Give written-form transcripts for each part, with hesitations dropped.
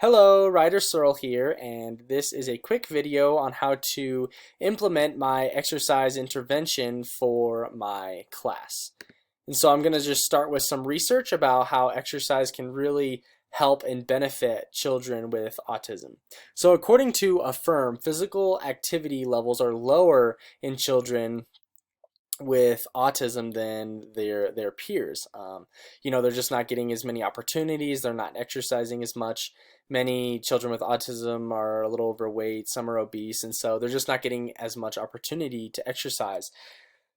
Hello, Ryder Searle here, and this is a quick video on how to implement my exercise intervention for my class. And so I'm going to just start with some research about how exercise can really help and benefit children with autism. So according to a firm, physical activity levels are lower in children with autism than their peers. They're just not getting as many opportunities. They're not exercising as much. Many children with autism are a little overweight. Some are obese, and so they're just not getting as much opportunity to exercise.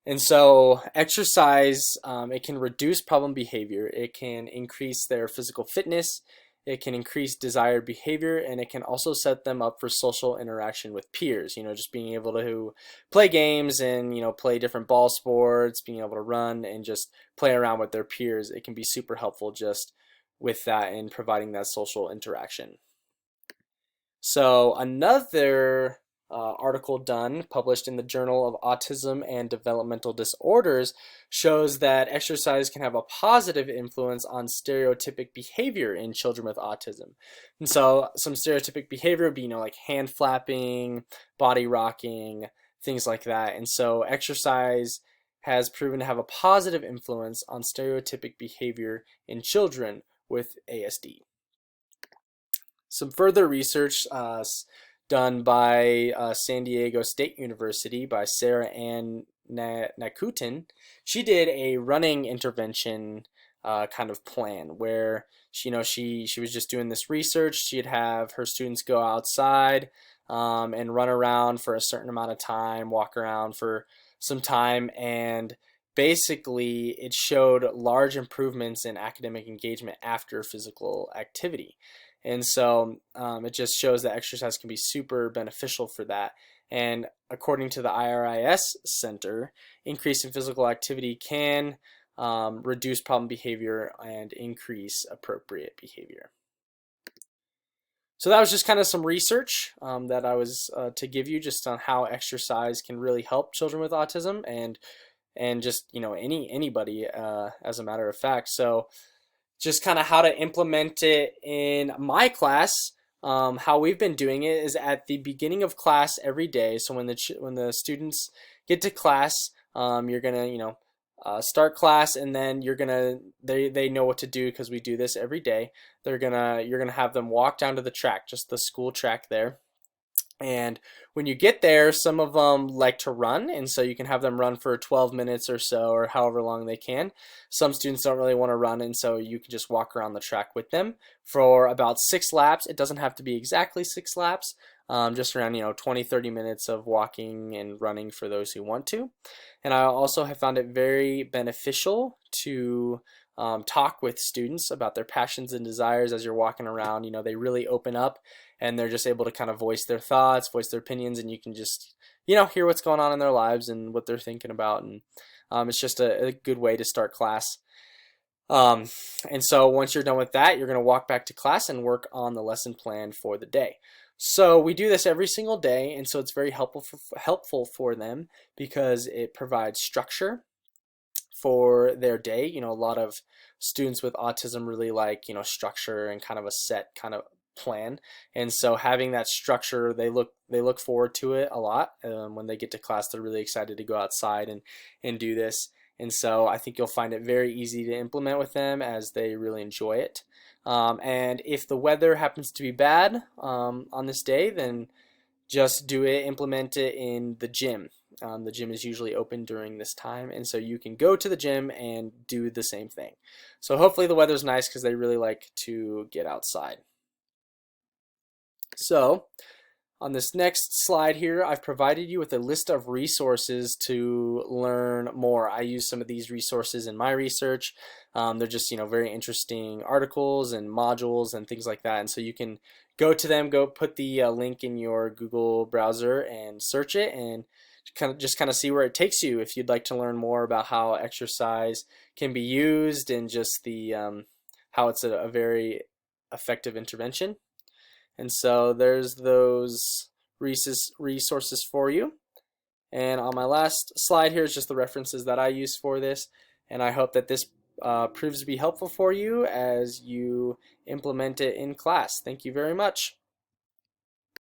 And so exercise, it can reduce problem behavior. It can increase their physical fitness. It can increase desired behavior, and it can also set them up for social interaction with peers. Just being able to play games and, play different ball sports, being able to run and just play around with their peers. It can be super helpful just with that and providing that social interaction. So another article published in the Journal of Autism and Developmental Disorders, shows that exercise can have a positive influence on stereotypic behavior in children with autism. And so some stereotypic behavior would be, like hand flapping, body rocking, things like that. And so exercise has proven to have a positive influence on stereotypic behavior in children with ASD. Some further research done by San Diego State University by Sarah Ann Nakutin. She did a running intervention kind of plan where she was just doing this research. She'd have her students go outside and run around for a certain amount of time, walk around for some time, and basically it showed large improvements in academic engagement after physical activity. And so it just shows that exercise can be super beneficial for that. And according to the IRIS Center, increase in physical activity can reduce problem behavior and increase appropriate behavior. So that was just kind of some research that I was to give you just on how exercise can really help children with autism and just anybody as a matter of fact. So just kind of how to implement it in my class. How we've been doing it is at the beginning of class every day. So when the students get to class, you're gonna start class, and then they know what to do because we do this every day. You're gonna have them walk down to the track, just the school track there. And when you get there, some of them like to run, and so you can have them run for 12 minutes or so, or however long they can. Some students don't really want to run, and so you can just walk around the track with them for about 6 laps. It doesn't have to be exactly 6 laps, just around 20-30 minutes of walking and running for those who want to. And I also have found it very beneficial to talk with students about their passions and desires as you're walking around. They really open up, and they're just able to kind of voice their thoughts, voice their opinions, and you can just hear what's going on in their lives and what they're thinking about. And it's just a good way to start class. And so once you're done with that, you're going to walk back to class and work on the lesson plan for the day. So we do this every single day, and so it's very helpful for them because it provides structure for their day. A lot of students with autism really like structure and kind of a set kind of plan, and so having that structure, they look forward to it a lot. When they get to class, they're really excited to go outside and do this. And so I think you'll find it very easy to implement with them as they really enjoy it. And if the weather happens to be bad on this day, then just implement it in the gym. The gym is usually open during this time, and so you can go to the gym and do the same thing. So hopefully the weather's nice because they really like to get outside. So on this next slide here, I've provided you with a list of resources to learn more. I use some of these resources in my research. They're just very interesting articles and modules and things like that, and so you can go to them, go put the link in your Google browser and search it, and just kind of see where it takes you if you'd like to learn more about how exercise can be used and just the how it's a very effective intervention. And so there's those resources for you. And on my last slide here is just the references that I use for this. And I hope that this proves to be helpful for you as you implement it in class. Thank you very much.